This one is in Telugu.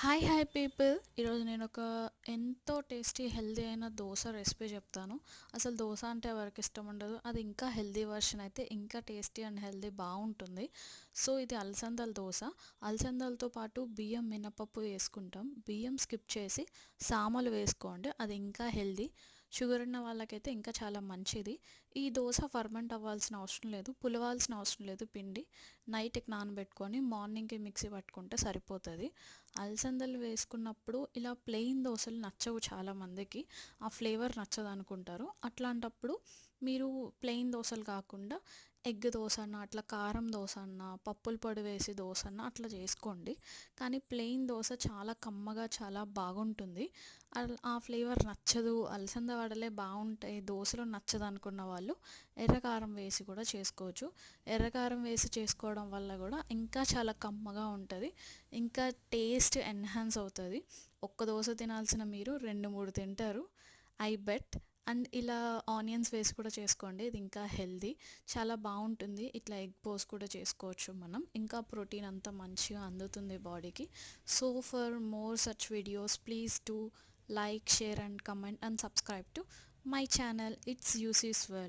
Hi people. ఈరోజు నేను ఒక ఎంతో టేస్టీ హెల్దీ అయిన దోశ రెసిపీ చెప్తాను. అసలు దోశ అంటే ఎవరికి ఇష్టం ఉండదు. అది ఇంకా హెల్దీ వర్షన్ అయితే ఇంకా టేస్టీ అండ్ హెల్దీ బాగుంటుంది. సో ఇది అలసందల దోశ. అలసందలతో పాటు బియ్యం మినపప్పు వేసుకుంటాం. బియ్యం స్కిప్ చేసి సామలు వేసుకోండి, అది ఇంకా హెల్దీ. షుగర్ ఉన్న వాళ్ళకైతే ఇంకా చాలా మంచిది. ఈ దోశ ఫర్మెంట్ అవ్వాల్సిన అవసరం లేదు, పులవాల్సిన అవసరం లేదు. పిండి నైట్కి నానబెట్టుకొని మార్నింగ్కి మిక్సీ పట్టుకుంటే సరిపోతుంది. అలసందలు వేసుకున్నప్పుడు ఇలా ప్లెయిన్ దోశలు నచ్చవు చాలామందికి, ఆ ఫ్లేవర్ నచ్చదు అనుకుంటారు. అట్లాంటప్పుడు మీరు ప్లెయిన్ దోశలు కాకుండా ఎగ్ దోశ అన్న, అట్లా కారం దోశ అన్న, పప్పుల పొడి వేసి దోశ అన్న అట్లా చేసుకోండి. కానీ ప్లెయిన్ దోశ చాలా కమ్మగా చాలా బాగుంటుంది. ఆ ఫ్లేవర్ నచ్చదు, అలసంద వడలే బాగుంటాయి, దోశలో నచ్చదు అనుకున్న వాళ్ళు ఎర్రకారం వేసి కూడా చేసుకోవచ్చు. ఎర్రకారం వేసి చేసుకోవడం వల్ల కూడా ఇంకా చాలా కమ్మగా ఉంటుంది, ఇంకా టేస్ట్ ఎన్హాన్స్ అవుతుంది. ఒక్క దోశ తినాల్సిన మీరు 2-3 తింటారు, ఐ బెట్. అండ్ ఇలా ఆనియన్స్ వేసి కూడా చేసుకోండి, ఇది ఇంకా హెల్దీ, చాలా బాగుంటుంది. ఇట్లా ఎగ్ పోసి కూడా చేసుకోవచ్చు మనం, ఇంకా ప్రోటీన్ అంతా మంచిగా అందుతుంది బాడీకి. So for more such videos please to like, share and comment and subscribe to my channel. It's UC's world.